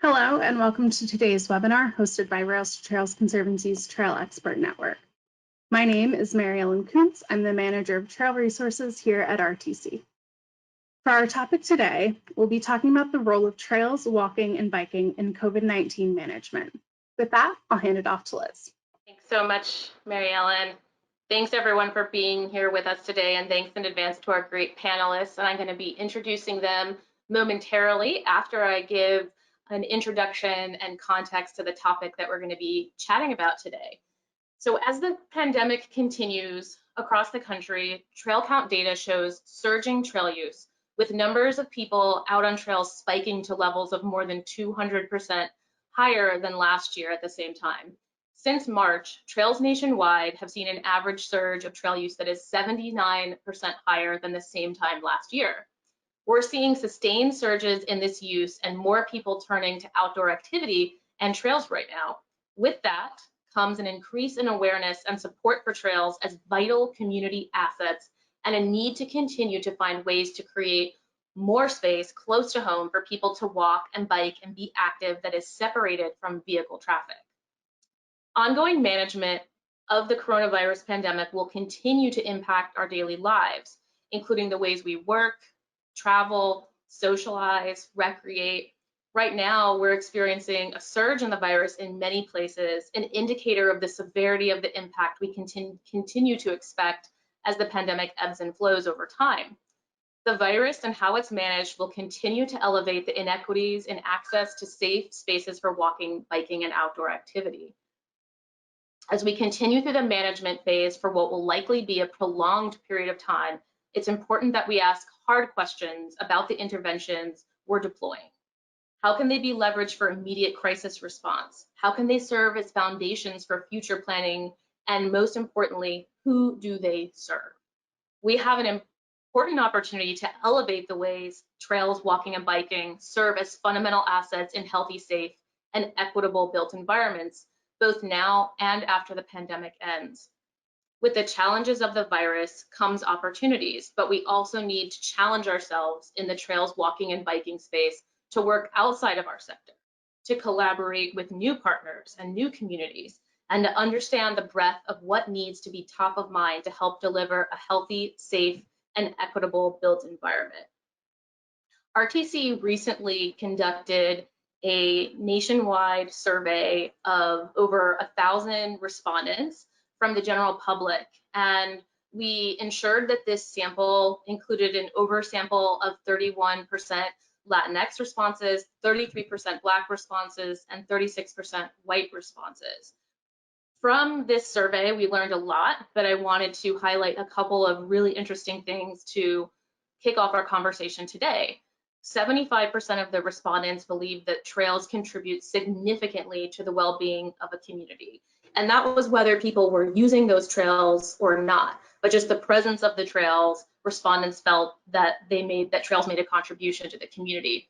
Hello and welcome to today's webinar hosted by Rails to Trails Conservancy's Trail Expert Network. My name is Mary Ellen Kuntz. I'm the Manager of Trail Resources here at RTC. For our topic today, we'll be talking about the role of trails, walking, and biking in COVID-19 management. With that, I'll hand it off to Liz. Thanks so much, Mary Ellen. Thanks everyone for being here with us today, and thanks in advance to our great panelists. And I'm going to be introducing them momentarily after I give an introduction and context to the topic that we're going to be chatting about today. So as the pandemic continues across the country, trail count data shows surging trail use, with numbers of people out on trails spiking to levels of more than 200% higher than last year at the same time. Since March, trails nationwide have seen an average surge of trail use that is 79% higher than the same time last year. We're seeing sustained surges in this use and more people turning to outdoor activity and trails right now. With that comes an increase in awareness and support for trails as vital community assets and a need to continue to find ways to create more space close to home for people to walk and bike and be active that is separated from vehicle traffic. Ongoing management of the coronavirus pandemic will continue to impact our daily lives, including the ways we work, travel, socialize, recreate. Right now, we're experiencing a surge in the virus in many places, an indicator of the severity of the impact we continue to expect as the pandemic ebbs and flows over time. The virus and how it's managed will continue to elevate the inequities in access to safe spaces for walking, biking, and outdoor activity. As we continue through the management phase for what will likely be a prolonged period of time, it's important that we ask hard questions about the interventions we're deploying. How can they be leveraged for immediate crisis response? How can they serve as foundations for future planning? And most importantly, who do they serve? We have an important opportunity to elevate the ways trails, walking, and biking serve as fundamental assets in healthy, safe, and equitable built environments, both now and after the pandemic ends. With the challenges of the virus comes opportunities, but we also need to challenge ourselves in the trails, walking, and biking space to work outside of our sector, to collaborate with new partners and new communities, and to understand the breadth of what needs to be top of mind to help deliver a healthy, safe, and equitable built environment. RTC recently conducted a nationwide survey of over 1,000 respondents from the general public, and we ensured that this sample included an oversample of 31% Latinx responses, 33% Black responses, and 36% white responses. From this survey, we learned a lot, but I wanted to highlight a couple of really interesting things to kick off our conversation today. 75% of the respondents believe that trails contribute significantly to the well-being of a community. And that was whether people were using those trails or not, but just the presence of the trails, respondents felt that trails made a contribution to the community.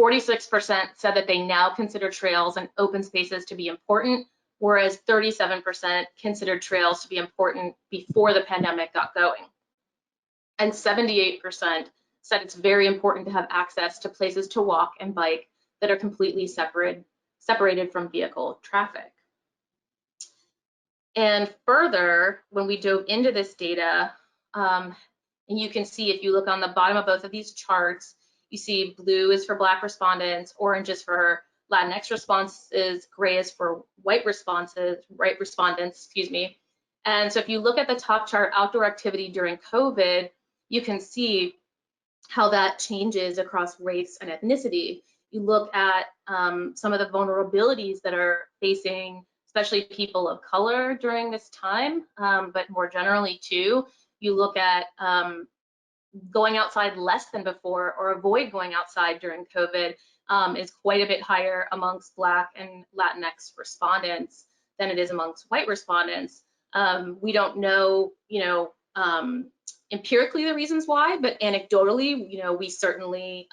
46% said that they now consider trails and open spaces to be important, whereas 37% considered trails to be important before the pandemic got going. And 78% said it's very important to have access to places to walk and bike that are completely separated from vehicle traffic. And further, when we dove into this data, and you can see if you look on the bottom of both of these charts, you see blue is for Black respondents, orange is for Latinx responses, gray is for white respondents, excuse me. And so if you look at the top chart, outdoor activity during COVID, you can see how that changes across race and ethnicity. You look at some of the vulnerabilities that are facing especially people of color during this time, but more generally too, you look at going outside less than before or avoid going outside during COVID is quite a bit higher amongst Black and Latinx respondents than it is amongst white respondents. We don't know, empirically the reasons why, but anecdotally, we certainly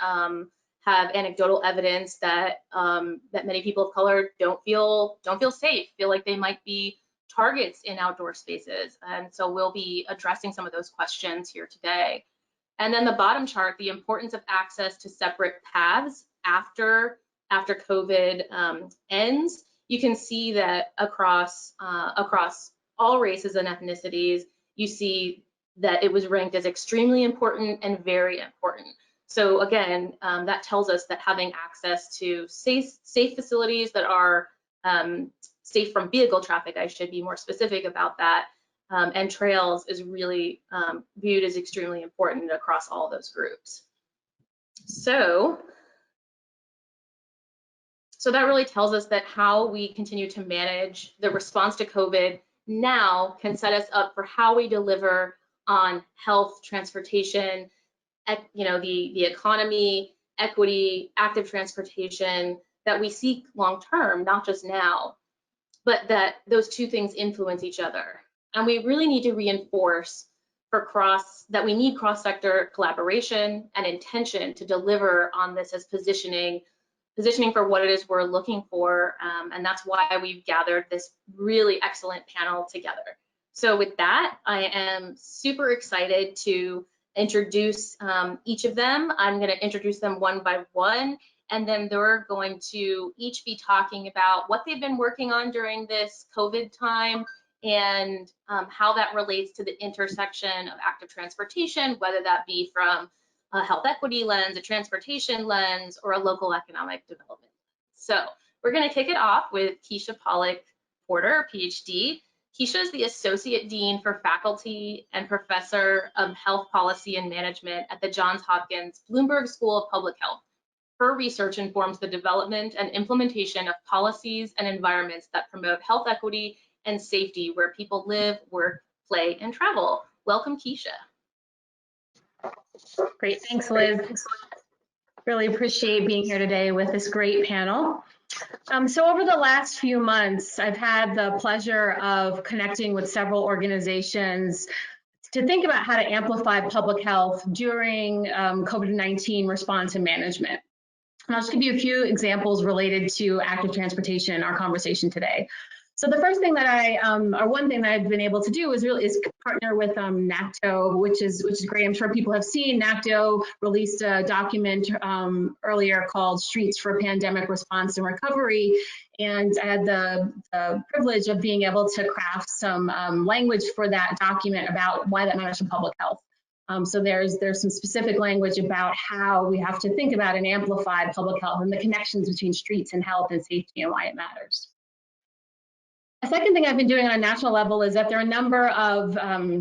have anecdotal evidence that that many people of color don't feel safe, feel like they might be targets in outdoor spaces. And so we'll be addressing some of those questions here today. And then the bottom chart, the importance of access to separate paths after after COVID ends, you can see that across all races and ethnicities, you see that it was ranked as extremely important and very important. So again, that tells us that having access to safe facilities that are safe from vehicle traffic, I should be more specific about that, and trails is really viewed as extremely important across all those groups. So that really tells us that how we continue to manage the response to COVID now can set us up for how we deliver on health, transportation, the economy, equity, active transportation that we seek long term, not just now, but that those two things influence each other. And we really need to reinforce that we need cross-sector collaboration and intention to deliver on this as positioning for what it is we're looking for, and that's why we've gathered this really excellent panel together. So with that, I am super excited to introduce each of them. I'm going to introduce them one by one, and then they're going to each be talking about what they've been working on during this COVID time and how that relates to the intersection of active transportation, whether that be from a health equity lens, a transportation lens, or a local economic development. So we're going to kick it off with Keshia Pollack Porter, Ph.D. Keshia is the Associate Dean for Faculty and Professor of Health Policy and Management at the Johns Hopkins Bloomberg School of Public Health. Her research informs the development and implementation of policies and environments that promote health equity and safety where people live, work, play, and travel. Welcome, Keshia. Great, thanks, Liz. Really appreciate being here today with this great panel. So over the last few months, I've had the pleasure of connecting with several organizations to think about how to amplify public health during COVID-19 response and management. And I'll just give you a few examples related to active transportation in our conversation today. So the first thing that one thing that I've been able to do is partner with NACTO, which is great. I'm sure people have seen NACTO released a document earlier called Streets for Pandemic Response and Recovery, and I had the privilege of being able to craft some language for that document about why that matters to public health. So there's some specific language about how we have to think about and amplify public health and the connections between streets and health and safety and why it matters. A second thing I've been doing on a national level is that there are a number of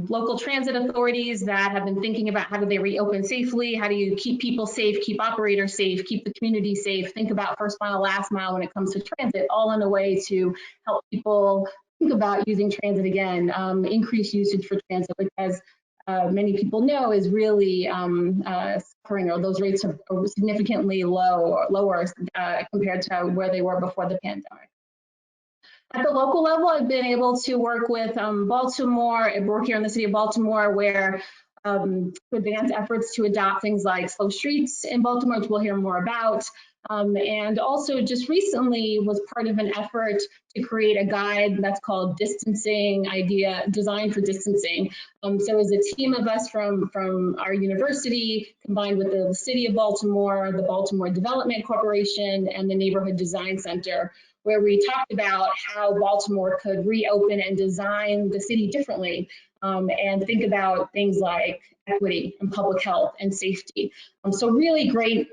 local transit authorities that have been thinking about how do they reopen safely, how do you keep people safe, keep operators safe, keep the community safe, think about first mile, last mile when it comes to transit, all in a way to help people think about using transit again, increase usage for transit, which as many people know is really suffering, or those rates are significantly lower compared to where they were before the pandemic. At the local level, I've been able to work with Baltimore, I work here in the city of Baltimore, where to advance efforts to adopt things like slow streets in Baltimore, which we'll hear more about. And also just recently was part of an effort to create a guide that's called Distancing Idea, Design for Distancing. So as a team of us from our university, combined with the city of Baltimore, the Baltimore Development Corporation, and the Neighborhood Design Center, where we talked about how Baltimore could reopen and design the city differently and think about things like equity and public health and safety. So really great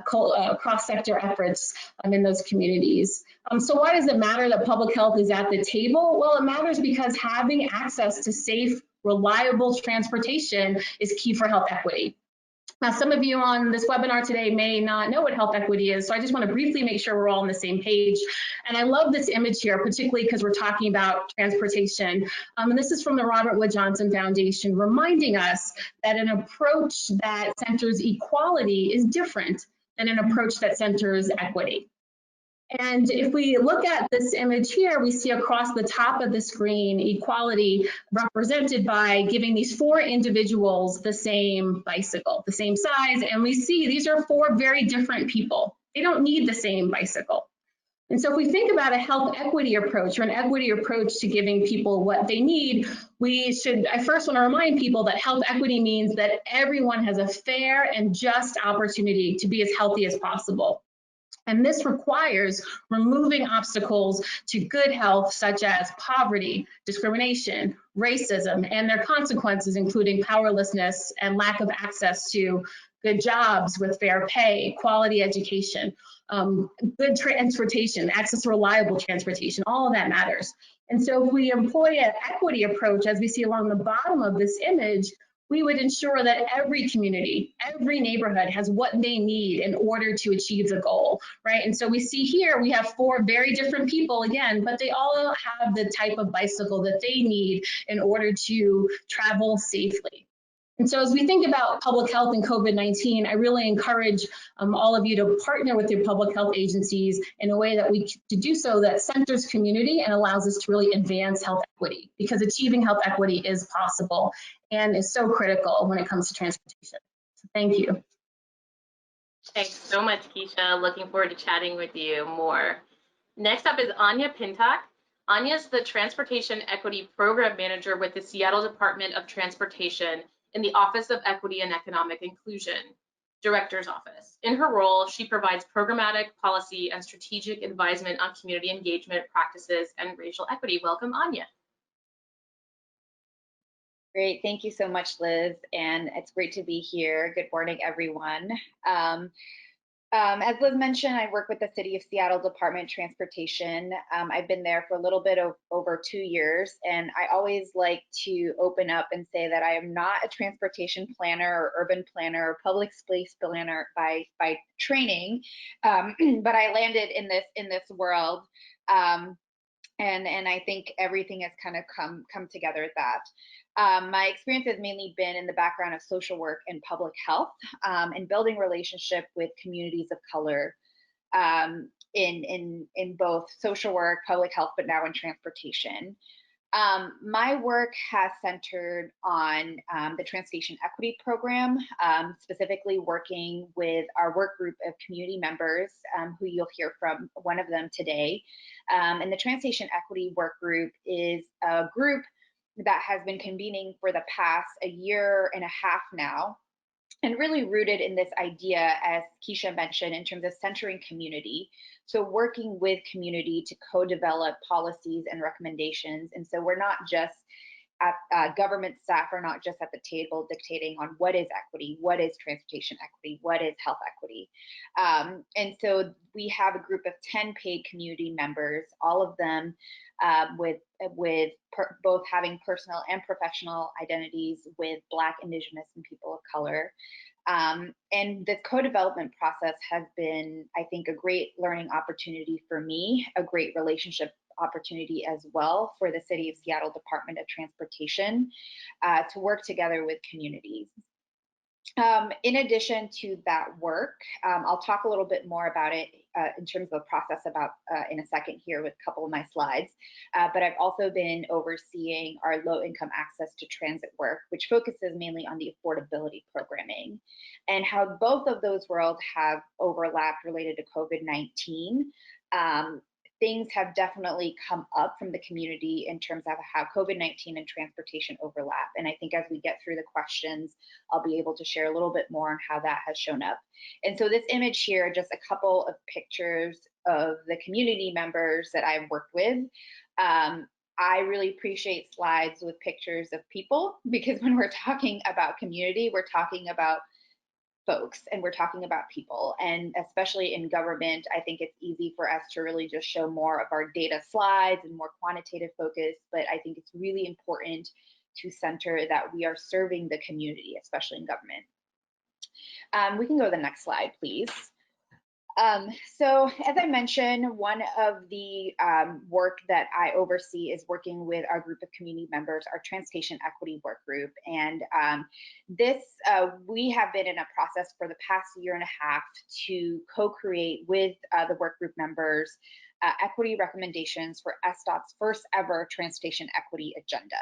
cross-sector efforts in those communities. So why does it matter that public health is at the table? Well, it matters because having access to safe, reliable transportation is key for health equity. Now, some of you on this webinar today may not know what health equity is, so I just want to briefly make sure we're all on the same page. And I love this image here, particularly because we're talking about transportation. And this is from the Robert Wood Johnson Foundation, reminding us that an approach that centers equality is different than an approach that centers equity. And if we look at this image here, we see across the top of the screen equality represented by giving these 4 individuals the same bicycle, the same size, and we see these are 4 very different people. They don't need the same bicycle. And so if we think about a health equity approach or an equity approach to giving people what they need, I first want to remind people that health equity means that everyone has a fair and just opportunity to be as healthy as possible. And this requires removing obstacles to good health, such as poverty, discrimination, racism, and their consequences, including powerlessness and lack of access to good jobs with fair pay, quality education, good transportation, access to reliable transportation, all of that matters. And so if we employ an equity approach, as we see along the bottom of this image, we would ensure that every community, every neighborhood has what they need in order to achieve the goal, right? And so we see here, we have 4 very different people again, but they all have the type of bicycle that they need in order to travel safely. And so as we think about public health and COVID-19, I really encourage all of you to partner with your public health agencies in a way that to do so that centers community and allows us to really advance health equity, because achieving health equity is possible and is so critical when it comes to transportation. So thank you. Thanks so much, Keshia. Looking forward to chatting with you more. Next up is Annya Pintak. Annya is the Transportation Equity Program Manager with the Seattle Department of Transportation in the Office of Equity and Economic Inclusion, Director's Office. In her role, she provides programmatic, policy, and strategic advisement on community engagement practices and racial equity. Welcome, Annya. Great, thank you so much, Liz, and it's great to be here. Good morning, everyone. As Liz mentioned, I work with the City of Seattle Department of Transportation. I've been there for a little bit of over 2 years, and I always like to open up and say that I am not a transportation planner or urban planner or public space planner by training, but I landed in this world, and I think everything has kind of come together at that. My experience has mainly been in the background of social work and public health, and building relationship with communities of color in both social work, public health, but now in transportation. My work has centered on the Transportation Equity Program, specifically working with our work group of community members, who you'll hear from one of them today. And the Transportation Equity Work Group is a group that has been convening for the past 1.5 years now, and really rooted in this idea, as Keshia mentioned, in terms of centering community. So working with community to co-develop policies and recommendations. And so we're not just government staff are not just at the table dictating on what is equity, what is transportation equity, what is health equity. And so we have a group of 10 paid community members, all of them with both having personal and professional identities with Black, Indigenous, and people of color. And the co-development process has been, I think, a great learning opportunity for me, a great relationship opportunity as well for the City of Seattle Department of Transportation to work together with communities. In addition to that work, I'll talk a little bit more about it in terms of the process in a second here with a couple of my slides, but I've also been overseeing our low-income access to transit work, which focuses mainly on the affordability programming, and how both of those worlds have overlapped related to COVID-19. Things have definitely come up from the community in terms of how COVID-19 and transportation overlap. And I think as we get through the questions, I'll be able to share a little bit more on how that has shown up. And so this image here, just a couple of pictures of the community members that I've worked with. I really appreciate slides with pictures of people, because when we're talking about community, we're talking about folks, and we're talking about people. And especially in government, I think it's easy for us to really just show more of our data slides and more quantitative focus, but I think it's really important to center that we are serving the community, especially in government. We can go to the next slide, please. So as I mentioned, one of the work that I oversee is working with our group of community members, our Transportation Equity Work Group. And we have been in a process for the past 1.5 years to co-create with the work group members equity recommendations for SDOT's first ever transportation equity agenda.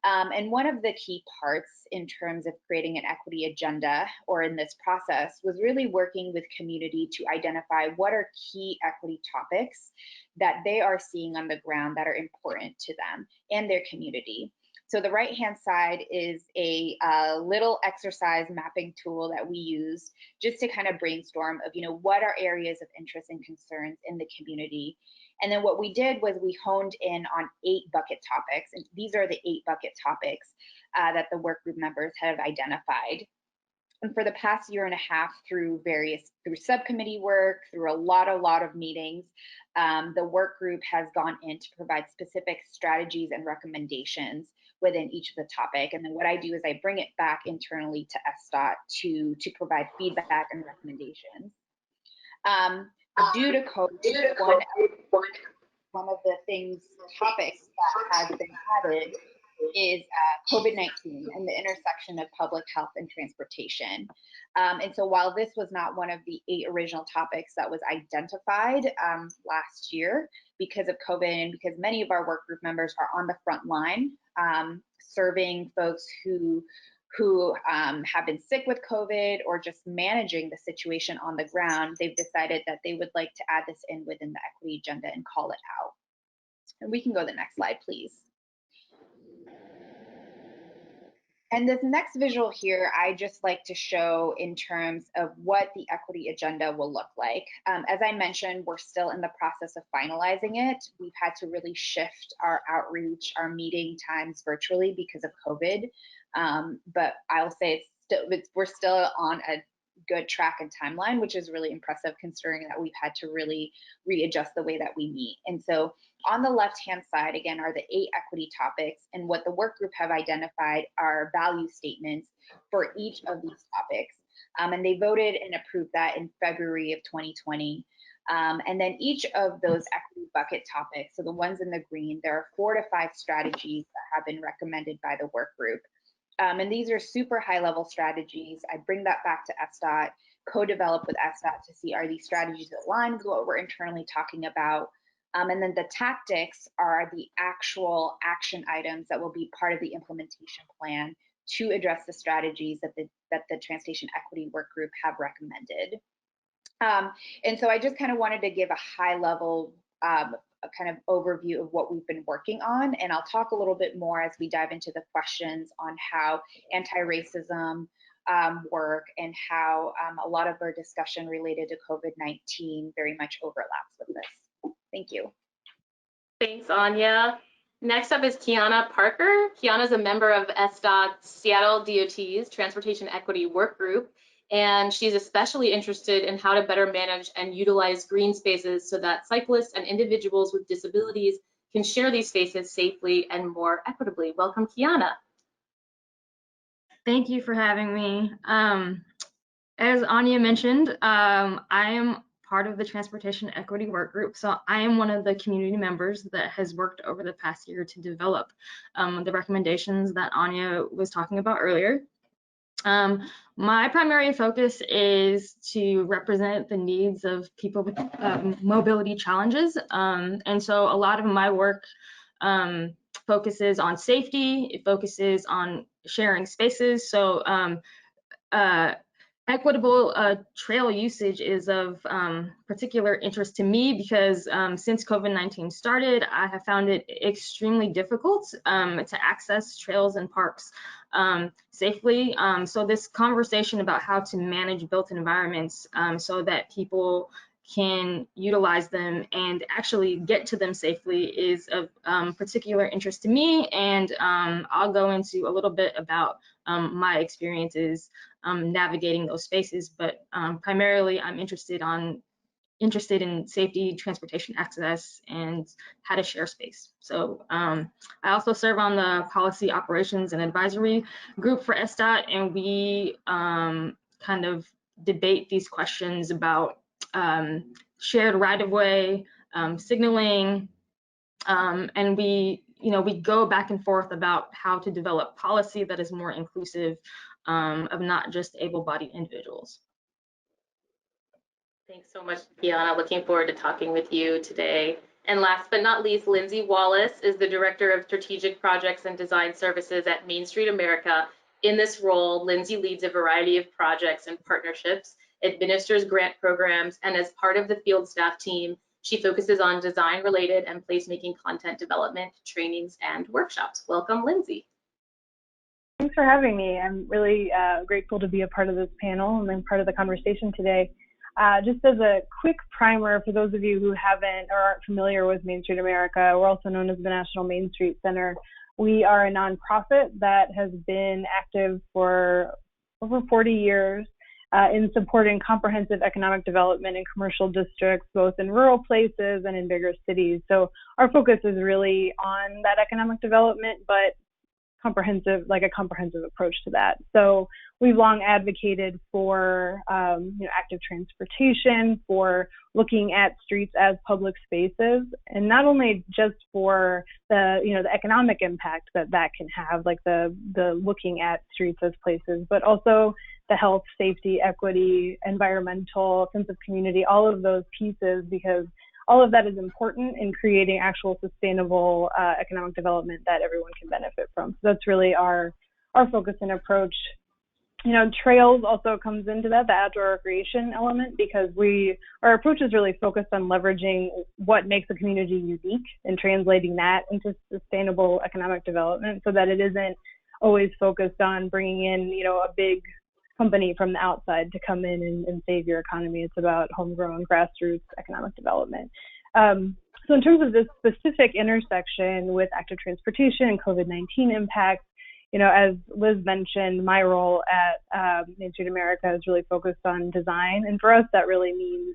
And one of the key parts in terms of creating an equity agenda, or in this process, was really working with community to identify what are key equity topics that they are seeing on the ground that are important to them and their community. So the right-hand side is a little exercise mapping tool that we use just to kind of brainstorm of, what are areas of interest and concerns in the community. And then what we did was we honed in on 8 bucket topics. And these are the 8 bucket topics that the work group members have identified. And for the past year and a half, through subcommittee work, through a lot of meetings, the work group has gone in to provide specific strategies and recommendations within each of the topic. And then what I do is I bring it back internally to SDOT to provide feedback and recommendations. Due to COVID, one of the topics that has been added is COVID-19 and the intersection of public health and transportation. And so while this was not one of the 8 original topics that was identified last year because of COVID, and because many of our work group members are on the front line serving folks who have been sick with COVID or just managing the situation on the ground, they've decided that they would like to add this in within the equity agenda and call it out. And we can go to the next slide, please. And this next visual here, I just like to show in terms of what the equity agenda will look like. As I mentioned, we're still in the process of finalizing it. We've had to really shift our outreach, our meeting times virtually because of COVID. But I'll say we're still on a good track and timeline, which is really impressive considering that we've had to really readjust the way that we meet. And so on the left-hand side, again, are the 8 equity topics, and what the work group have identified are value statements for each of these topics. And they voted and approved that in February of 2020. And then each of those equity bucket topics, so the ones in the green, there are 4 to 5 strategies that have been recommended by the work group. And these are super high-level strategies. I bring that back to SDOT, co-develop with SDOT to see, are these strategies aligned with what we're internally talking about? And then the tactics are the actual action items that will be part of the implementation plan to address the strategies that the Transportation Equity Work Group have recommended. And so I just kind of wanted to give a high-level kind of overview of what we've been working on, and I'll talk a little bit more as we dive into the questions on how anti-racism work and how a lot of our discussion related to COVID-19 very much overlaps with this. Thank you. Thanks, Annya. Next up is Kiana Parker. Kiana is a member of SDOT's Seattle DOT's Transportation Equity Work Group, and she's especially interested in how to better manage and utilize green spaces so that cyclists and individuals with disabilities can share these spaces safely and more equitably. Welcome, Kiana. Thank you for having me. As Annya mentioned, I am part of the Transportation Equity Work Group, so I am one of the community members that has worked over the past year to develop the recommendations that Annya was talking about earlier. My primary focus is to represent the needs of people with mobility challenges, and so a lot of my work focuses on safety. It focuses on sharing spaces. So equitable trail usage is of particular interest to me because since COVID-19 started, I have found it extremely difficult to access trails and parks safely. So this conversation about how to manage built environments so that people can utilize them and actually get to them safely is of particular interest to me, and I'll go into a little bit about my experiences navigating those spaces, but primarily I'm interested in safety, transportation access, and how to share space. So I also serve on the policy operations and advisory group for SDOT, and we kind of debate these questions about shared right-of-way, signaling, and we go back and forth about how to develop policy that is more inclusive of not just able-bodied individuals. Thanks so much, Kiana. Looking forward to talking with you today. And last but not least, Lindsay Wallace is the Director of Strategic Projects and Design Services at Main Street America. In this role, Lindsay leads a variety of projects and partnerships, administers grant programs, and as part of the field staff team, she focuses on design-related and placemaking content development, trainings, and workshops. Welcome, Lindsay. Thanks for having me. I'm really grateful to be a part of this panel and then part of the conversation today. Just as a quick primer for those of you who haven't or aren't familiar with Main Street America, we're also known as the National Main Street Center. We are a nonprofit that has been active for over 40 years in supporting comprehensive economic development in commercial districts, both in rural places and in bigger cities. So our focus is really on that economic development, but a comprehensive approach to that. So we've long advocated for active transportation, for looking at streets as public spaces, and not only just for the economic impact that can have, like the looking at streets as places, but also the health, safety, equity, environmental, sense of community, all of those pieces, because all of that is important in creating actual sustainable economic development that everyone can benefit from. So that's really our focus and approach. Trails also comes into that, the outdoor recreation element, because our approach is really focused on leveraging what makes a community unique and translating that into sustainable economic development, so that it isn't always focused on bringing in, a big company from the outside to come in and save your economy. It's about homegrown grassroots economic development. So in terms of this specific intersection with active transportation and COVID-19 impacts, as Liz mentioned, my role at Main Street America is really focused on design. And for us, that really means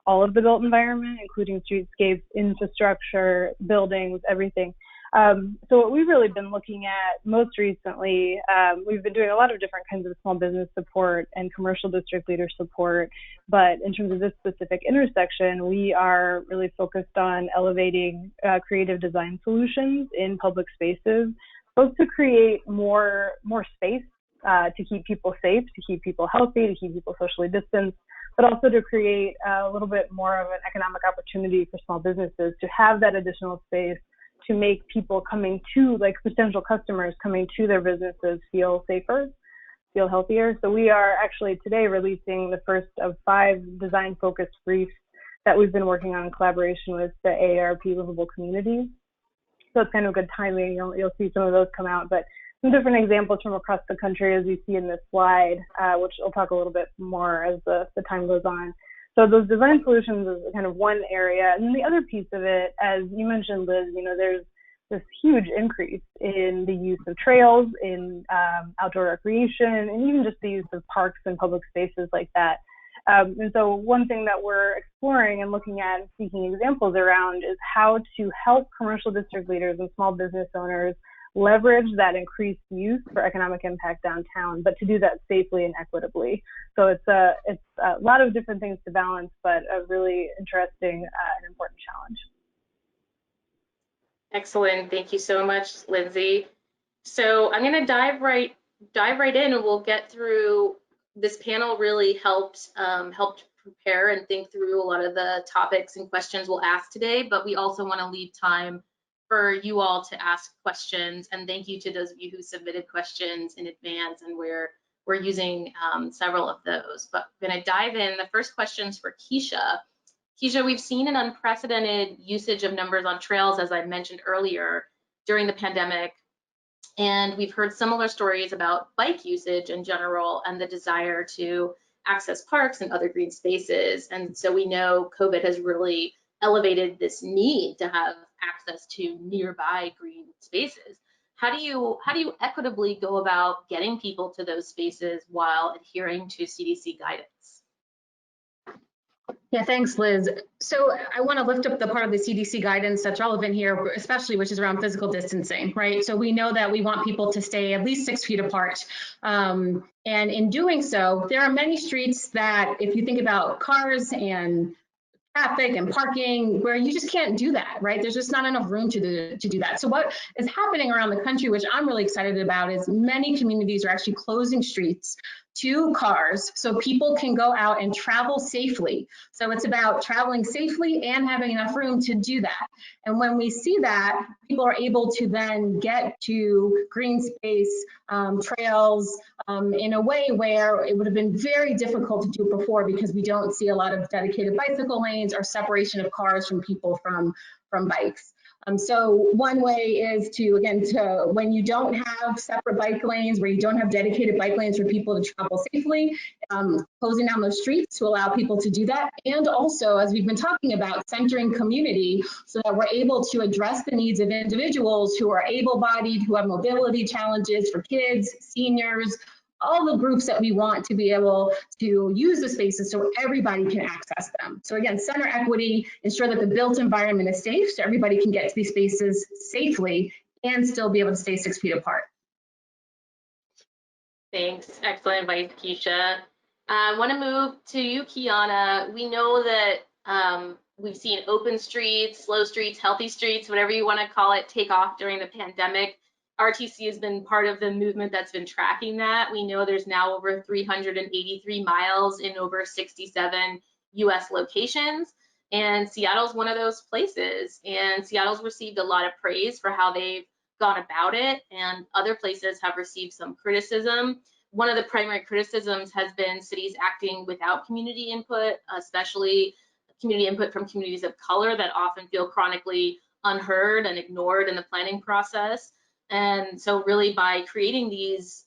all of the built environment, including streetscapes, infrastructure, buildings, everything. So what we've really been looking at most recently, we've been doing a lot of different kinds of small business support and commercial district leader support. But in terms of this specific intersection, we are really focused on elevating creative design solutions in public spaces, both to create more space to keep people safe, to keep people healthy, to keep people socially distanced, but also to create a little bit more of an economic opportunity for small businesses to have that additional space to make people coming to, like potential customers coming to their businesses, feel safer, feel healthier. So we are actually today releasing the first of 5 design-focused briefs that we've been working on in collaboration with the AARP Livable Communities. So it's kind of good timing. You'll see some of those come out, but some different examples from across the country, as you see in this slide, which I'll talk a little bit more as the time goes on. So those design solutions is kind of one area. And then the other piece of it, as you mentioned, Liz, there's this huge increase in the use of trails, in outdoor recreation, and even just the use of parks and public spaces like that. And so one thing that we're exploring and looking at and seeking examples around is how to help commercial district leaders and small business owners leverage that increased use for economic impact downtown, but to do that safely and equitably. So it's a lot of different things to balance, but a really interesting and important challenge. Excellent. Thank you so much, Lindsay. So I'm going to dive right in, and we'll get through. This panel really helped prepare and think through a lot of the topics and questions we'll ask today, but we also want to leave time for you all to ask questions. And thank you to those of you who submitted questions in advance, and we're using several of those. But I'm going to dive in. The first question is for Keshia. Keshia, we've seen an unprecedented usage of numbers on trails, as I mentioned earlier, during the pandemic. And we've heard similar stories about bike usage in general and the desire to access parks and other green spaces. And so we know COVID has really elevated this need to have access to nearby green spaces. How do you equitably go about getting people to those spaces while adhering to CDC guidance? Yeah, thanks, Liz. So I want to lift up the part of the CDC guidance that's relevant here, especially which is around physical distancing, right? So we know that we want people to stay at least 6 feet apart. And in doing so, there are many streets that, if you think about cars and traffic and parking, where you just can't do that, right? There's just not enough room to do that. So what is happening around the country, which I'm really excited about, is many communities are actually closing streets to cars so people can go out and travel safely. So it's about traveling safely and having enough room to do that. And when we see that, people are able to then get to green space, trails, in a way where it would have been very difficult to do it before, because we don't see a lot of dedicated bicycle lanes or separation of cars from people from bikes. So one way is to, again, when you don't have separate bike lanes, where you don't have dedicated bike lanes for people to travel safely, closing down those streets to allow people to do that. And also, as we've been talking about, centering community so that we're able to address the needs of individuals who are able-bodied, who have mobility challenges, for kids, seniors, all the groups that we want to be able to use the spaces so everybody can access them. So again, center equity, ensure that the built environment is safe so everybody can get to these spaces safely and still be able to stay 6 feet apart. Thanks. Excellent advice, Keshia. I want to move to you, Kiana. We know that we've seen open streets, slow streets, healthy streets, whatever you want to call it, take off during the pandemic. RTC has been part of the movement that's been tracking that. We know there's now over 383 miles in over 67 US locations, and Seattle's one of those places. And Seattle's received a lot of praise for how they've gone about it, and other places have received some criticism. One of the primary criticisms has been cities acting without community input, especially community input from communities of color that often feel chronically unheard and ignored in the planning process. And so really by creating these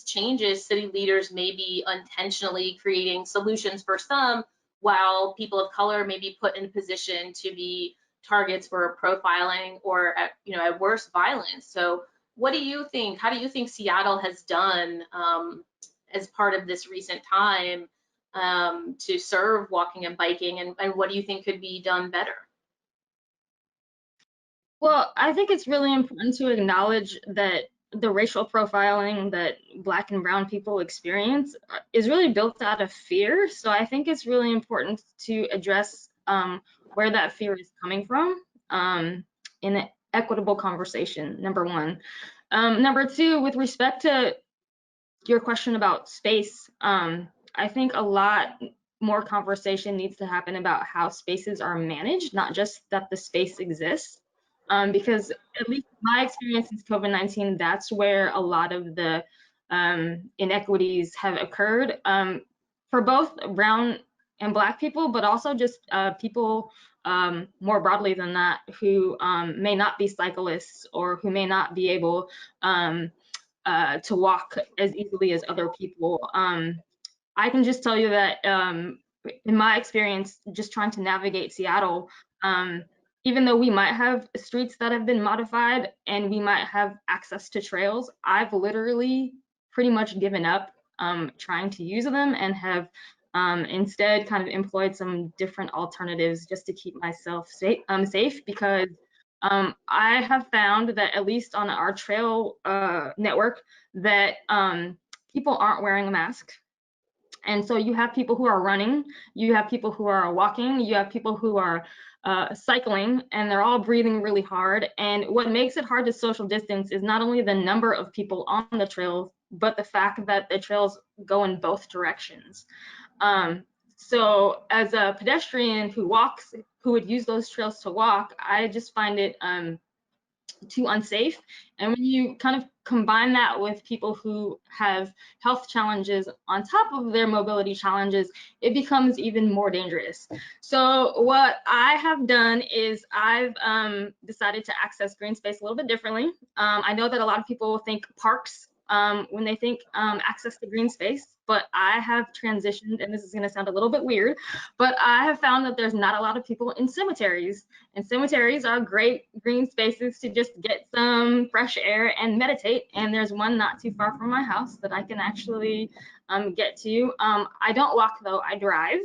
changes, city leaders may be unintentionally creating solutions for some, while people of color may be put in a position to be targets for profiling or at worst violence. So what do you think? How do you think Seattle has done as part of this recent time to serve walking and biking, and what do you think could be done better? Well, I think it's really important to acknowledge that the racial profiling that Black and brown people experience is really built out of fear. So I think it's really important to address where that fear is coming from in an equitable conversation, number one. Number two, with respect to your question about space, I think a lot more conversation needs to happen about how spaces are managed, not just that the space exists. Because at least my experience since COVID-19, that's where a lot of the inequities have occurred for both brown and Black people, but also just people more broadly than that who may not be cyclists or who may not be able to walk as easily as other people. I can just tell you that in my experience, just trying to navigate Seattle, even though we might have streets that have been modified and we might have access to trails, I've literally pretty much given up trying to use them and have instead kind of employed some different alternatives just to keep myself safe because I have found that at least on our trail network that people aren't wearing a mask. And so you have people who are running, you have people who are walking, you have people who are cycling, and they're all breathing really hard. And what makes it hard to social distance is not only the number of people on the trails, but the fact that the trails go in both directions. So as a pedestrian who walks, who would use those trails to walk, I just find it too unsafe. And when you kind of combine that with people who have health challenges on top of their mobility challenges, it becomes even more dangerous. So what I have done is I've decided to access green space a little bit differently. I know that a lot of people think parks when they think access to green space, but I have transitioned, and this is going to sound a little bit weird, but I have found that there's not a lot of people in cemeteries, and cemeteries are great green spaces to just get some fresh air and meditate. And there's one not too far from my house that I can actually get to. I don't walk though, I drive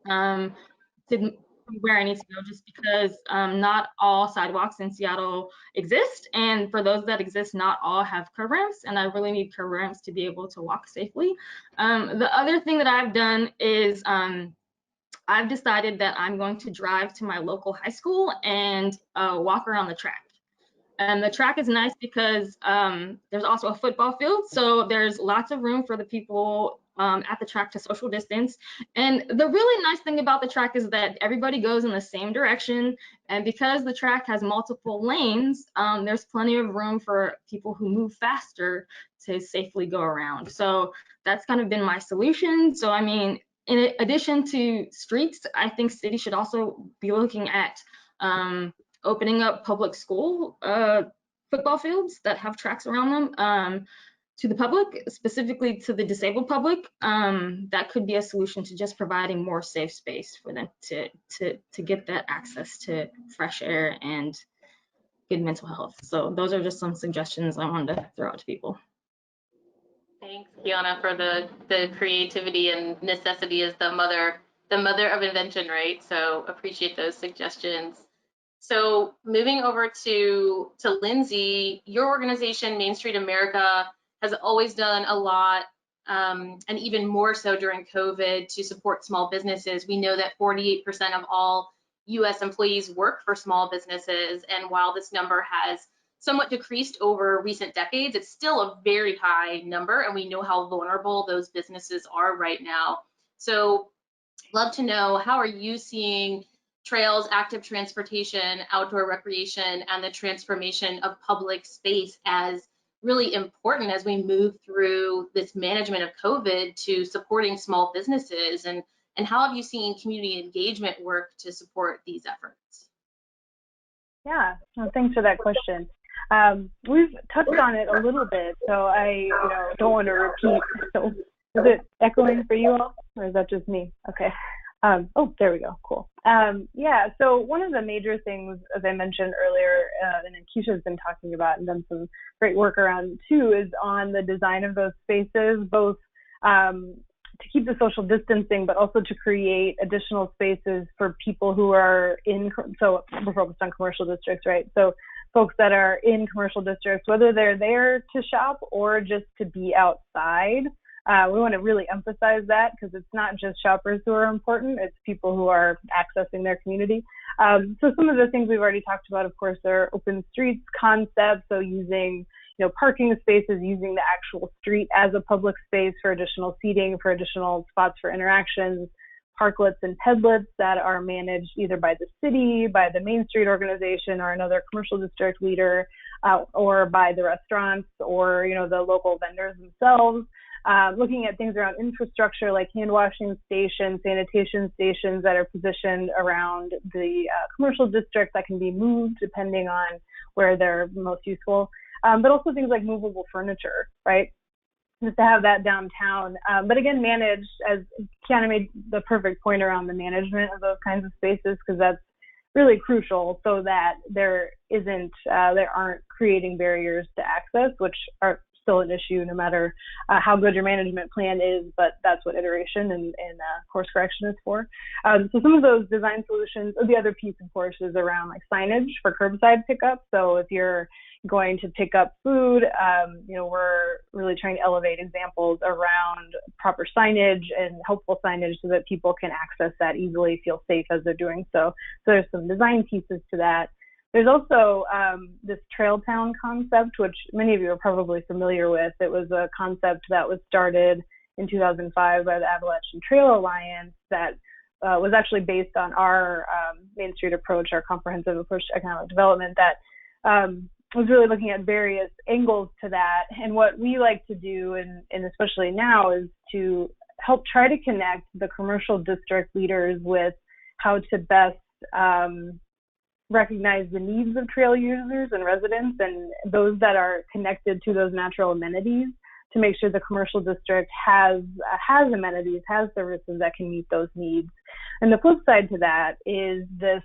to where I need to go, just because not all sidewalks in Seattle exist, and for those that exist, not all have curb ramps, and I really need curb ramps to be able to walk safely. The other thing that I've done is I've decided that I'm going to drive to my local high school and walk around the track. And the track is nice because there's also a football field, so there's lots of room for the people at the track to social distance. And the really nice thing about the track is that everybody goes in the same direction, and because the track has multiple lanes, there's plenty of room for people who move faster to safely go around. So that's kind of been my solution. So I mean, in addition to streets, I think cities should also be looking at opening up public school football fields that have tracks around them to the public, specifically to the disabled public. That could be a solution to just providing more safe space for them to get that access to fresh air and good mental health. So those are just some suggestions I wanted to throw out to people. Thanks, Kiana, for the creativity, and necessity is the mother of invention, right? So appreciate those suggestions. So moving over to Lindsay, your organization, Main Street America, has always done a lot, and even more so during COVID, to support small businesses. We know that 48% of all U.S. employees work for small businesses, and while this number has somewhat decreased over recent decades, it's still a very high number, and we know how vulnerable those businesses are right now. So love to know, how are you seeing trails, active transportation, outdoor recreation, and the transformation of public space as really important as we move through this management of COVID to supporting small businesses, and how have you seen community engagement work to support these efforts? Yeah, well, thanks for that question. We've touched on it a little bit, so I don't want to repeat. So is it echoing for you all, or is that just me? Okay. Oh, there we go. Cool. Yeah, so one of the major things, as I mentioned earlier, and Keshia has been talking about and done some great work around too, is on the design of those spaces, both to keep the social distancing, but also to create additional spaces for people who are in, so we're focused on commercial districts, right? So folks that are in commercial districts, whether they're there to shop or just to be outside. We want to really emphasize that, because it's not just shoppers who are important, it's people who are accessing their community. So some of the things we've already talked about, of course, are open streets concepts, so using parking spaces, using the actual street as a public space for additional seating, for additional spots for interactions, parklets and pedlets that are managed either by the city, by the Main Street organization, or another commercial district leader, or by the restaurants, or the local vendors themselves. Looking at things around infrastructure like hand washing stations, sanitation stations that are positioned around the commercial district that can be moved depending on where they're most useful. But also things like movable furniture, right? Just to have that downtown, but again, managed, as Kiana made the perfect point around the management of those kinds of spaces, because that's really crucial, so that there aren't creating barriers to access, which are still an issue no matter how good your management plan is, but that's what iteration and course correction is for. So some of those design solutions, the other piece, of course, is around like signage for curbside pickup. So if you're going to pick up food, we're really trying to elevate examples around proper signage and helpful signage so that people can access that easily, feel safe as they're doing so. So there's some design pieces to that. There's also this Trail Town concept, which many of you are probably familiar with. It was a concept that was started in 2005 by the Appalachian Trail Alliance that was actually based on our Main Street approach, our comprehensive approach to economic development, that was really looking at various angles to that. And what we like to do, and especially now, is to help try to connect the commercial district leaders with how to best recognize the needs of trail users and residents, and those that are connected to those natural amenities, to make sure the commercial district has amenities, has services that can meet those needs. And the flip side to that is this,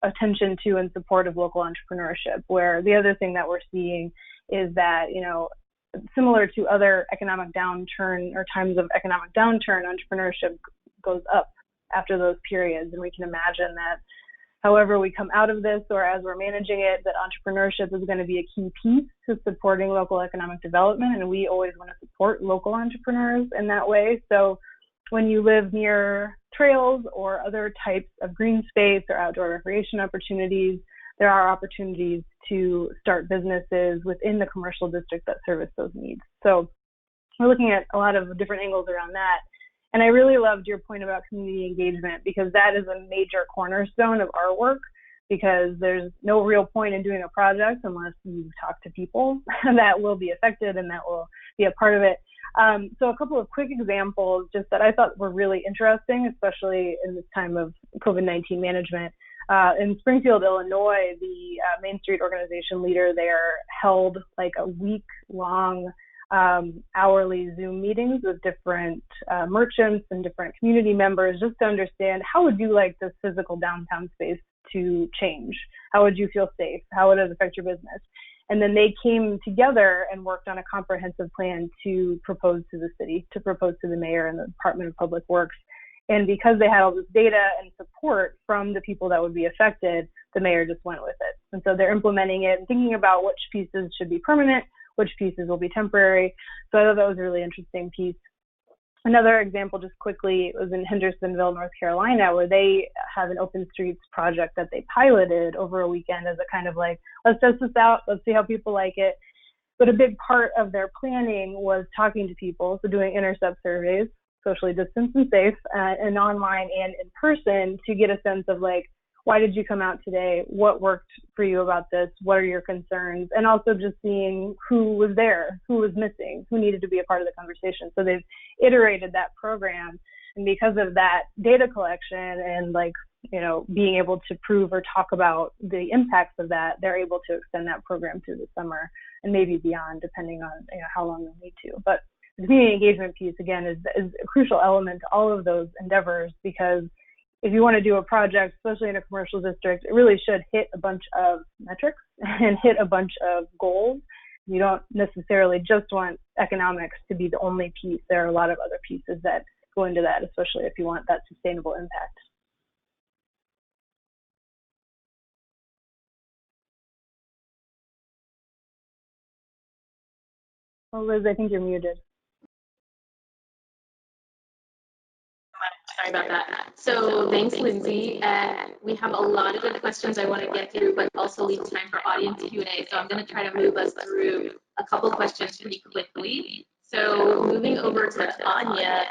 attention to and support of local entrepreneurship, where the other thing that we're seeing is that, similar to other economic downturn or times of economic downturn, entrepreneurship goes up after those periods. And we can imagine that however we come out of this, or as we're managing it, that entrepreneurship is going to be a key piece to supporting local economic development. And we always want to support local entrepreneurs in that way. So when you live near trails or other types of green space or outdoor recreation opportunities, there are opportunities to start businesses within the commercial district that service those needs. So we're looking at a lot of different angles around that. And I really loved your point about community engagement, because that is a major cornerstone of our work, because there's no real point in doing a project unless you talk to people that will be affected and that will be a part of it. So a couple of quick examples just that I thought were really interesting, especially in this time of COVID-19 management. In Springfield, Illinois, the Main Street organization leader there held like a week-long hourly Zoom meetings with different merchants and different community members just to understand how would you like this physical downtown space to change? How would you feel safe? How would it affect your business? And then they came together and worked on a comprehensive plan to propose to the city, to propose to the mayor and the Department of Public Works. And because they had all this data and support from the people that would be affected, the mayor just went with it. And so they're implementing it and thinking about which pieces should be permanent, which pieces will be temporary. So I thought that was a really interesting piece. Another example, just quickly, was in Hendersonville, North Carolina, where they have an open streets project that they piloted over a weekend as a kind of like, let's test this out, let's see how people like it. But a big part of their planning was talking to people, so doing intercept surveys, socially distanced and safe, and online and in person, to get a sense of like, why did you come out today? What worked for you about this? What are your concerns? And also just seeing who was there, who was missing, who needed to be a part of the conversation. So they've iterated that program. And because of that data collection and like, you know, being able to prove or talk about the impacts of that, they're able to extend that program through the summer and maybe beyond, depending on, you know, how long they need to. But the community engagement piece, again, is a crucial element to all of those endeavors, because if you want to do a project, especially in a commercial district, it really should hit a bunch of metrics and hit a bunch of goals. You don't necessarily just want economics to be the only piece. There are a lot of other pieces that go into that, especially if you want that sustainable impact. Oh, Liz, I think you're muted. Sorry about that. So thanks, Lindsay. And we have a lot of good questions I want to get through, but also leave time for audience Q&A. So I'm going to try to move us through a couple questions pretty quickly. So moving over to Annya.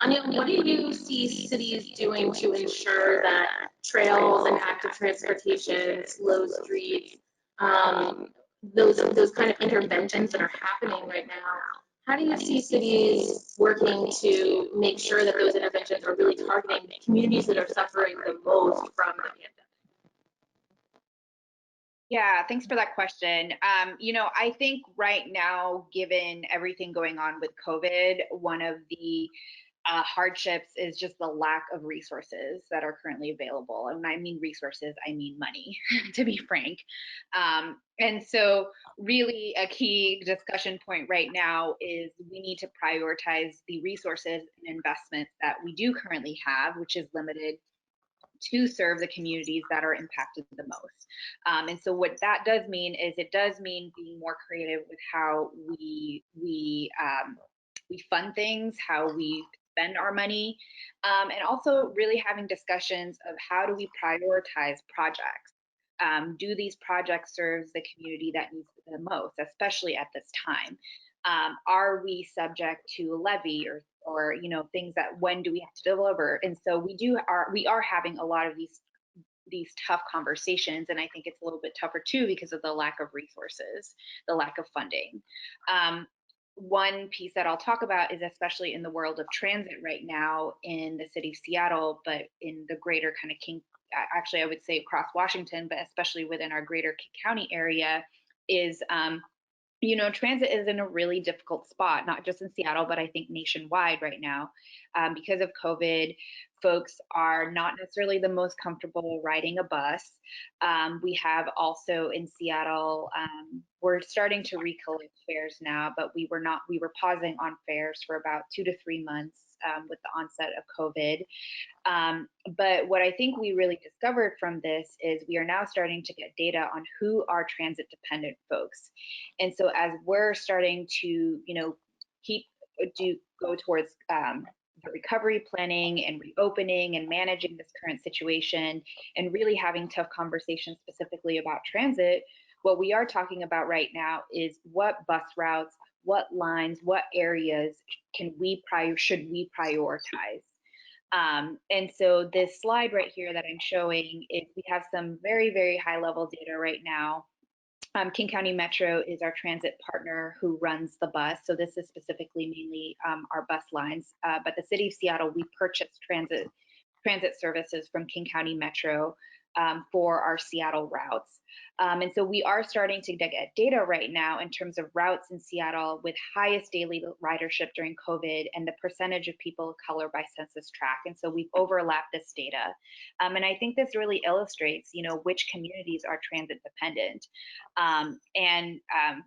Annya, what do you see cities doing to ensure that trails and active transportation, slow streets, those kind of interventions that are happening right now, how do you see cities working to make sure that those interventions are really targeting communities that are suffering the most from the pandemic? Yeah, thanks for that question. You know, I think right now, given everything going on with COVID, one of the hardships is just the lack of resources that are currently available. And when I mean resources, I mean money, to be frank. And so really a key discussion point right now is we need to prioritize the resources and investments that we do currently have, which is limited, to serve the communities that are impacted the most. And so what that does mean is it does mean being more creative with how we fund things, how we spend our money, and also really having discussions of how do we prioritize projects. Do these projects serve the community that needs it the most, especially at this time? Are we subject to a levy or you know, things that when do we have to deliver? And so we are having a lot of these tough conversations, and I think it's a little bit tougher too because of the lack of resources, the lack of funding. One piece that I'll talk about is especially in the world of transit right now in the city of Seattle, but in the greater kind of actually I would say across Washington, but especially within our greater King County area, is you know, transit is in a really difficult spot, not just in Seattle, but I think nationwide right now. Because of COVID, folks are not necessarily the most comfortable riding a bus. We have also in Seattle, we're starting to recollect fares now, but we were pausing on fares for about 2 to 3 months with the onset of COVID. But what I think we really discovered from this is we are now starting to get data on who are transit dependent folks. And so as we're starting to, you know, go towards the recovery planning and reopening and managing this current situation and really having tough conversations specifically about transit, what we are talking about right now is what bus routes, what lines, what areas should we prioritize? And so this slide right here that I'm showing is we have some very, very high level data right now. King County Metro is our transit partner who runs the bus. So this is specifically mainly our bus lines, but the city of Seattle, we purchased transit services from King County Metro. for our Seattle routes. And so we are starting to get data right now in terms of routes in Seattle with highest daily ridership during COVID and the percentage of people of color by census tract. And so we've overlapped this data. And I think this really illustrates, which communities are transit dependent.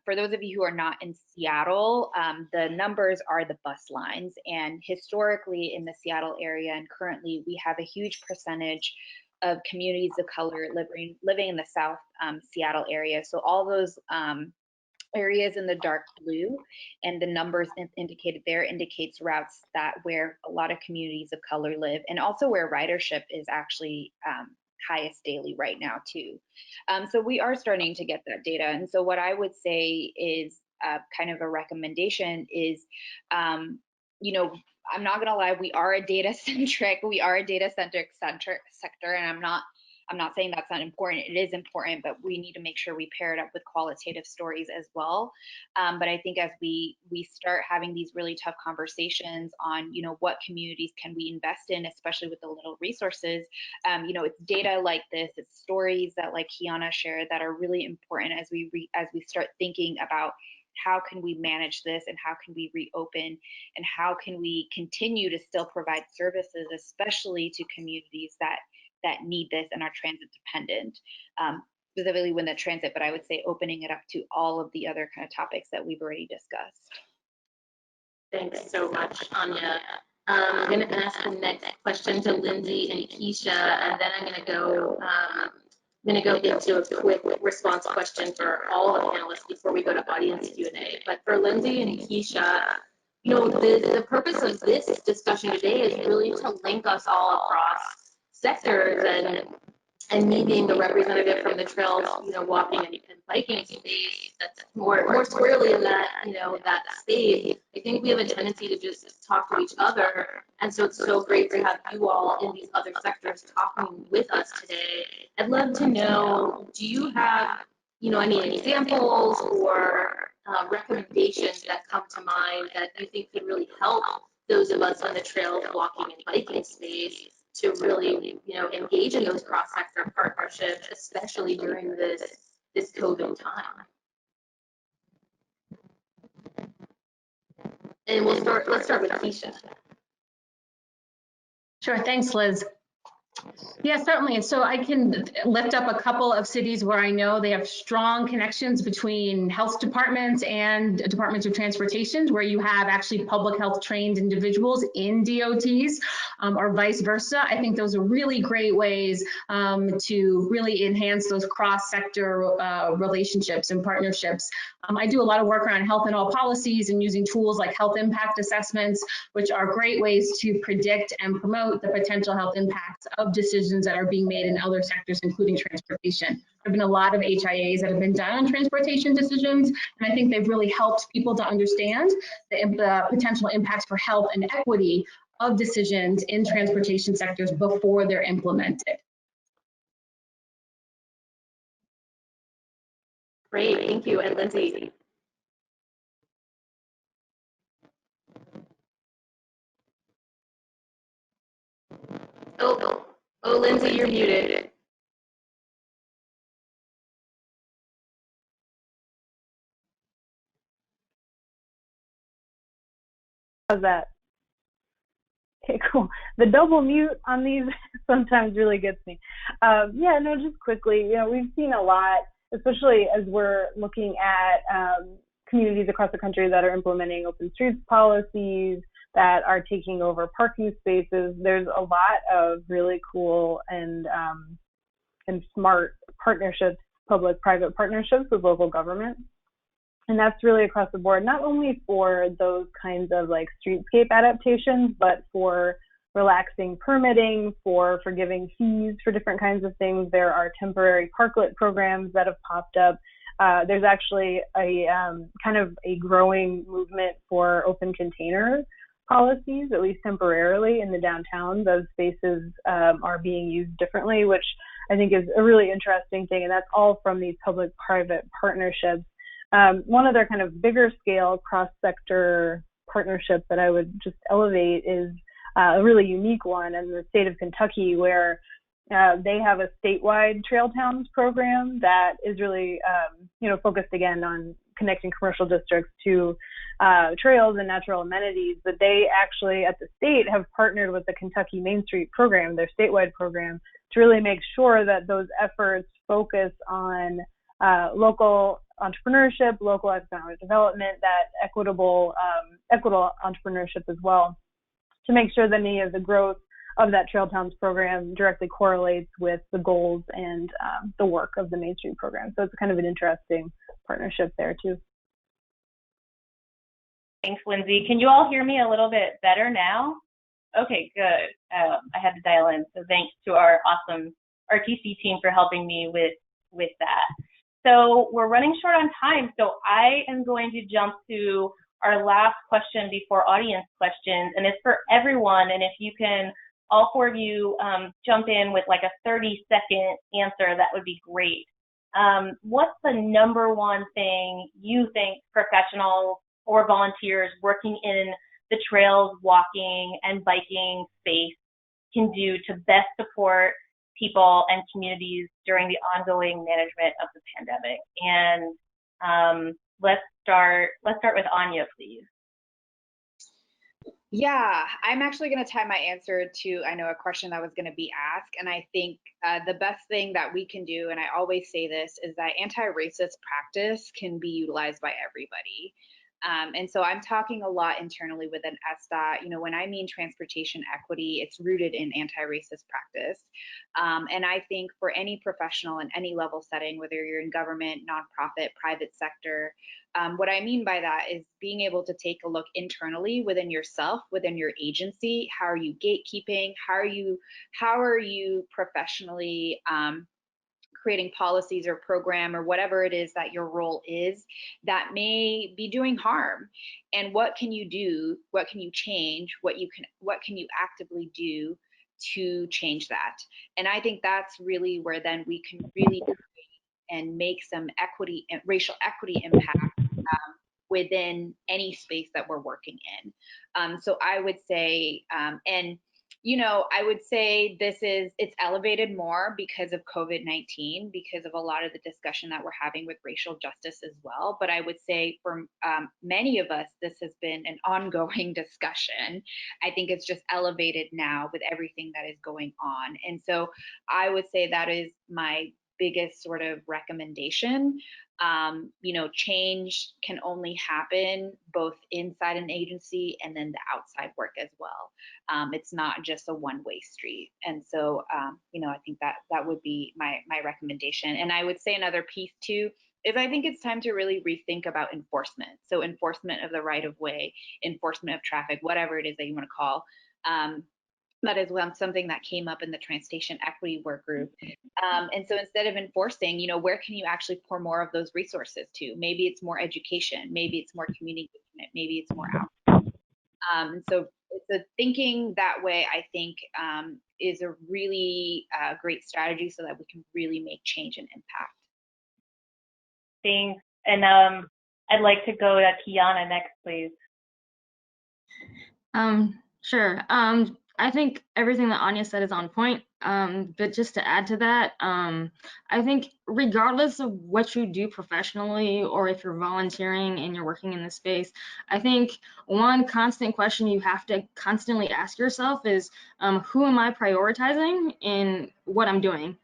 For those of you who are not in Seattle, the numbers are the bus lines. And historically in the Seattle area and currently we have a huge percentage of communities of color living in the South Seattle area. So all those areas in the dark blue and the numbers indicated there indicates routes that where a lot of communities of color live, and also where ridership is actually highest daily right now too. So we are starting to get that data. And so what I would say is kind of a recommendation is, I'm not gonna lie, we are a data-centric sector, and I'm not saying that's not important. It is important, but we need to make sure we pair it up with qualitative stories as well. But I think as we start having these really tough conversations on, what communities can we invest in, especially with the little resources, it's data like this, it's stories that like Kiana shared that are really important as we start thinking about how can we manage this and how can we reopen and how can we continue to still provide services, especially to communities that need this and are transit dependent, specifically when the transit, but I would say opening it up to all of the other kind of topics that we've already discussed. Thanks so much, Annya. I'm going to ask the next question to Lindsay and Keshia, and then I'm going to go into a quick response question for all the panelists before we go to audience Q&A. But for Lindsay and Keshia, the purpose of this discussion today is really to link us all across sectors, and me being the representative from the trails, walking and biking space that's more squarely in that, that space. I think we have a tendency to just talk to each other. And so it's so great to have you all in these other sectors talking with us today. I'd love to know, do you have, any examples or recommendations that come to mind that you think could really help those of us on the trails, walking and biking space to really, engage in those cross-sector partnerships, especially during this COVID time? And let's start with Keshia. Sure, thanks, Liz. Yeah, certainly. So I can lift up a couple of cities where I know they have strong connections between health departments and departments of transportation, where you have actually public health trained individuals in DOTs, or vice versa. I think those are really great ways to really enhance those cross-sector relationships and partnerships. I do a lot of work around health and all policies and using tools like health impact assessments, which are great ways to predict and promote the potential health impacts of decisions that are being made in other sectors, including transportation. There have been a lot of HIAs that have been done on transportation decisions, and I think they've really helped people to understand the potential impacts for health and equity of decisions in transportation sectors before they're implemented. Great, thank you. And Lindsay. Oh, Lindsay, you're muted. How's that? Okay, cool. The double mute on these sometimes really gets me. Yeah, no, just quickly, we've seen a lot, especially as we're looking at communities across the country that are implementing open streets policies, that are taking over parking spaces. There's a lot of really cool and smart partnerships, public-private partnerships with local governments. And that's really across the board, not only for those kinds of like streetscape adaptations, but for relaxing permitting, for forgiving fees for different kinds of things. There are temporary parklet programs that have popped up. There's actually a kind of a growing movement for open container policies, at least temporarily in the downtown. Those spaces are being used differently, which I think is a really interesting thing. And that's all from these public-private partnerships. One other kind of bigger scale cross-sector partnership that I would just elevate is a really unique one in the state of Kentucky, where They have a statewide Trail Towns program that is really, focused again on connecting commercial districts to trails and natural amenities. But they actually, at the state, have partnered with the Kentucky Main Street program, their statewide program, to really make sure that those efforts focus on local entrepreneurship, local economic development, that equitable entrepreneurship as well, to make sure that any of the growth of that Trail Towns program directly correlates with the goals and the work of the Main Street program. So it's kind of an interesting partnership there too. Thanks, Lindsay. Can you all hear me a little bit better now? Okay, good. I had to dial in, so thanks to our awesome RTC team for helping me with that. So we're running short on time, so I am going to jump to our last question before audience questions, and it's for everyone, and if you can, all four of you jump in with like a 30-second answer, that would be great. What's the number one thing you think professionals or volunteers working in the trails, walking, and biking space can do to best support people and communities during the ongoing management of the pandemic? And let's start with Annya, please. Yeah, I'm actually going to tie my answer to, I know, a question that was going to be asked. And I think the best thing that we can do, and I always say this, is that anti-racist practice can be utilized by everybody. And so I'm talking a lot internally within SDOT. When I mean transportation equity, it's rooted in anti-racist practice. And I think for any professional in any level setting, whether you're in government, nonprofit, private sector, what I mean by that is being able to take a look internally within yourself, within your agency. How are you gatekeeping? How are you professionally creating policies or program or whatever it is that your role is that may be doing harm? And what can you do? What can you change? What can you actively do to change that? And I think that's really where then we can really create and make some equity and racial equity impact within any space that we're working in. So I would say, I would say it's elevated more because of COVID-19, because of a lot of the discussion that we're having with racial justice as well. But I would say for many of us, this has been an ongoing discussion. I think it's just elevated now with everything that is going on. And so I would say that is my biggest sort of recommendation. Change can only happen both inside an agency and then the outside work as well. It's not just a one-way street. And so, I think that would be my recommendation. And I would say another piece too is I think it's time to really rethink about enforcement. So enforcement of the right of way, enforcement of traffic, whatever it is that you want to call. That is something that came up in the transportation equity work group. And so instead of enforcing, where can you actually pour more of those resources to? Maybe it's more education, maybe it's more community engagement, maybe it's more outreach. And so it's thinking that way, I think, is a really great strategy so that we can really make change and impact. Thanks. And I'd like to go to Kiana next, please. Sure. I think everything that Annya said is on point, but just to add to that, I think regardless of what you do professionally or if you're volunteering and you're working in this space, I think one constant question you have to constantly ask yourself is, who am I prioritizing in what I'm doing?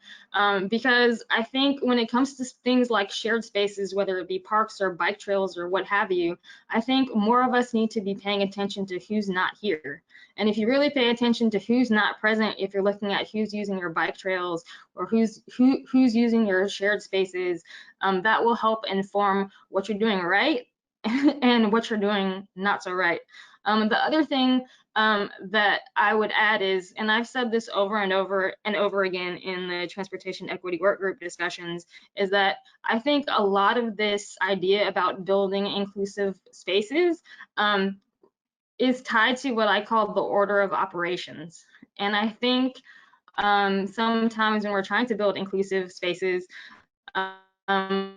Because I think when it comes to things like shared spaces, whether it be parks or bike trails or what have you, I think more of us need to be paying attention to who's not here. And if you really pay attention to who's not present, if you're looking at who's using your bike trails or who's using your shared spaces, that will help inform what you're doing right and what you're doing not so right. The other thing that I would add is, and I've said this over and over and over again in the transportation equity work group discussions, is that I think a lot of this idea about building inclusive spaces is tied to what I call the order of operations. And I think sometimes when we're trying to build inclusive spaces, the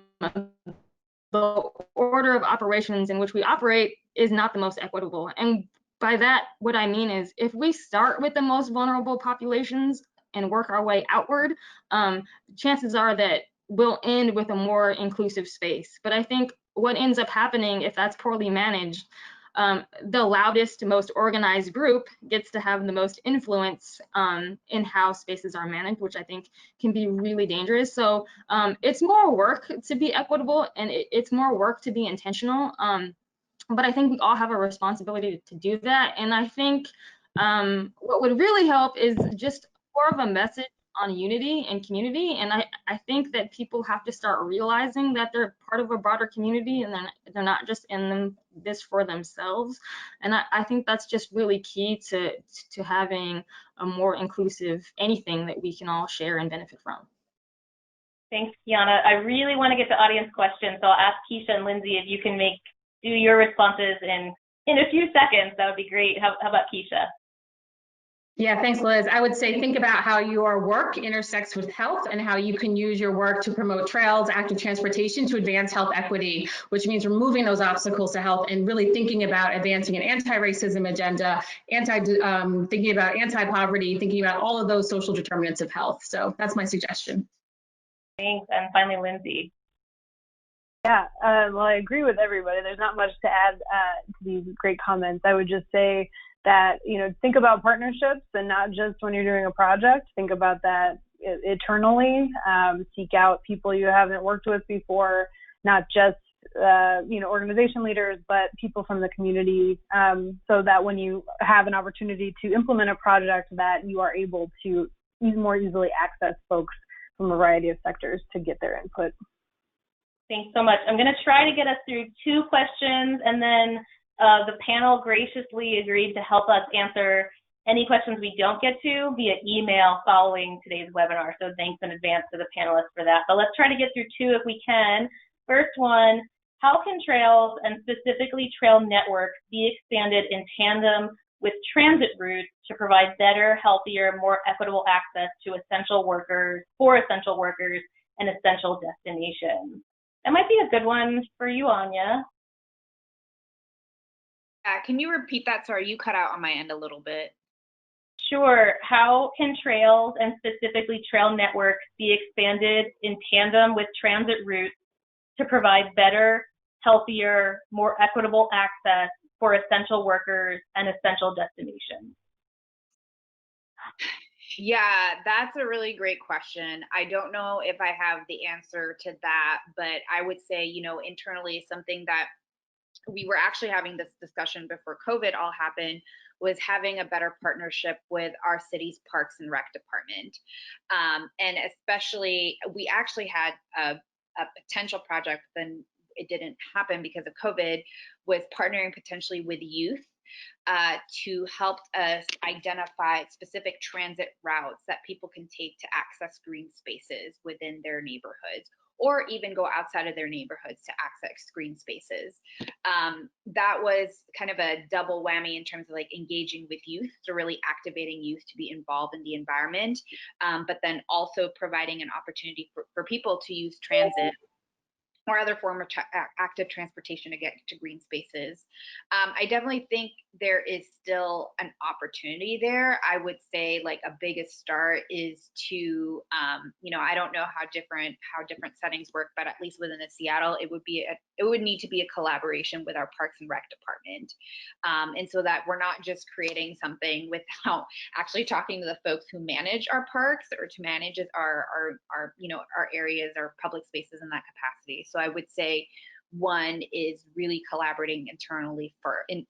order of operations in which we operate is not the most equitable. And by that, what I mean is if we start with the most vulnerable populations and work our way outward, chances are that we'll end with a more inclusive space. But I think what ends up happening if that's poorly managed, the loudest, most organized group gets to have the most influence in how spaces are managed, which I think can be really dangerous. So it's more work to be equitable, and it's more work to be intentional. But I think we all have a responsibility to do that. And I think what would really help is just more of a message on unity and community. And I think that people have to start realizing that they're part of a broader community, and they're not just in this for themselves. And I think that's just really key to having a more inclusive anything that we can all share and benefit from. Thanks, Kiana. I really want to get to audience questions, so I'll ask Keshia and Lindsay if you can do your responses in a few seconds. That would be great. How about Keshia? Yeah, thanks, Liz. I would say think about how your work intersects with health and how you can use your work to promote trails, active transportation to advance health equity, which means removing those obstacles to health and really thinking about advancing an anti-racism agenda, thinking about anti-poverty, thinking about all of those social determinants of health. So that's my suggestion. Thanks. And finally, Lindsay. Yeah, well, I agree with everybody. There's not much to add to these great comments. I would just say that, think about partnerships, and not just when you're doing a project. Think about that eternally. Seek out people you haven't worked with before, not just organization leaders, but people from the community, so that when you have an opportunity to implement a project, that you are able to more easily access folks from a variety of sectors to get their input. Thanks so much. I'm going to try to get us through 2 questions, and then the panel graciously agreed to help us answer any questions we don't get to via email following today's webinar. So thanks in advance to the panelists for that. But let's try to get through 2 if we can. First one, how can trails, and specifically trail networks, be expanded in tandem with transit routes to provide better, healthier, more equitable access to essential workers, and essential destinations? That might be a good one for you, Annya. Can you repeat that? Sorry, you cut out on my end a little bit. Sure. How can trails, and specifically trail networks, be expanded in tandem with transit routes to provide better, healthier, more equitable access for essential workers and essential destinations? Yeah, that's a really great question. I don't know if I have the answer to that, but I would say, internally, something that we were actually having this discussion before COVID all happened was having a better partnership with our city's Parks and Rec department. And especially, we actually had a potential project, then it didn't happen because of COVID, was partnering potentially with youth to help us identify specific transit routes that people can take to access green spaces within their neighborhoods, or even go outside of their neighborhoods to access green spaces. That was kind of a double whammy in terms of engaging with youth, so really activating youth to be involved in the environment, but then also providing an opportunity for people to use transit or other form of active transportation to get to green spaces. I definitely think there is still an opportunity there. I would say a biggest start is to, I don't know how different settings work, but at least within the Seattle, it would need to be a collaboration with our Parks and Rec department. And so that we're not just creating something without actually talking to the folks who manage our parks or to manage our areas, our public spaces in that capacity. So I would say one is really collaborating internally first, and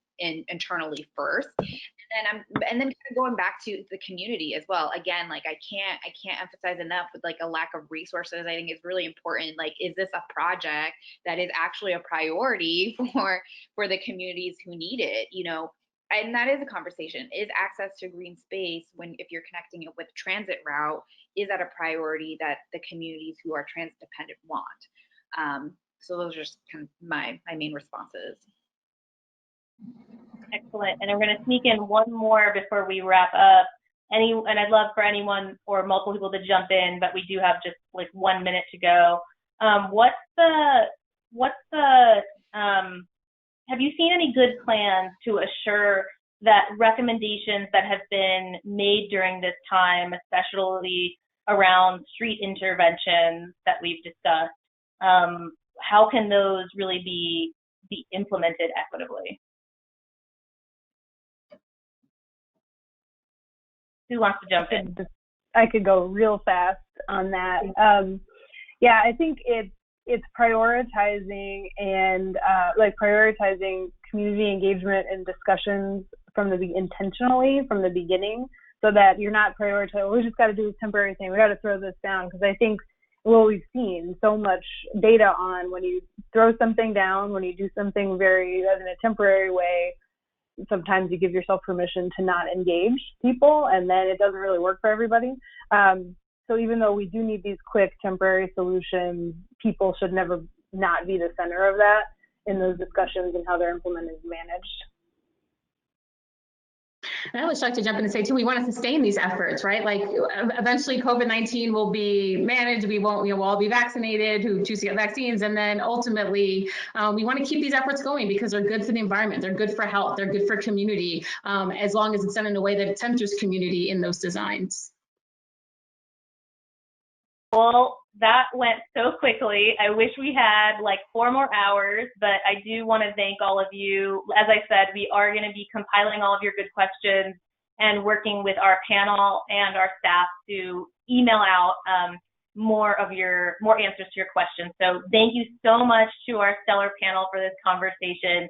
then kind of going back to the community as well. Again, I can't emphasize enough with a lack of resources. I think is really important. Is this a project that is actually a priority for the communities who need it? And that is a conversation. Is access to green space, if you're connecting it with transit route, is that a priority that the communities who are transit dependent want? So those are just kind of my main responses. Excellent. And I'm going to sneak in one more before we wrap up. And I'd love for anyone or multiple people to jump in, but we do have just 1 minute to go. Have you seen any good plans to assure that recommendations that have been made during this time, especially around street interventions that we've discussed, how can those really be implemented equitably? Who wants to jump in? I could go real fast on that. Yeah, I think it's prioritizing and prioritizing community engagement and discussions intentionally from the beginning, so that you're not prioritizing, we just got to do this temporary thing, we got to throw this down. Because I think what we've seen so much data on, when you throw something down, when you do something in a temporary way, sometimes you give yourself permission to not engage people, and then it doesn't really work for everybody. So even though we do need these quick temporary solutions, people should never not be the center of that in those discussions and how they're implemented and managed. And I would like to jump in and say too, we want to sustain these efforts, right? Like eventually COVID-19 will be managed. We won't, we'll all be vaccinated who choose to get vaccines. And then ultimately, we want to keep these efforts going because they're good for the environment. They're good for health. They're good for community, as long as it's done in a way that it centers community in those designs. Well, that went so quickly. I wish we had like 4 more hours, but I do want to thank all of you. As I said, we are going to be compiling all of your good questions and working with our panel and our staff to email out more answers to your questions. So thank you so much to our stellar panel for this conversation.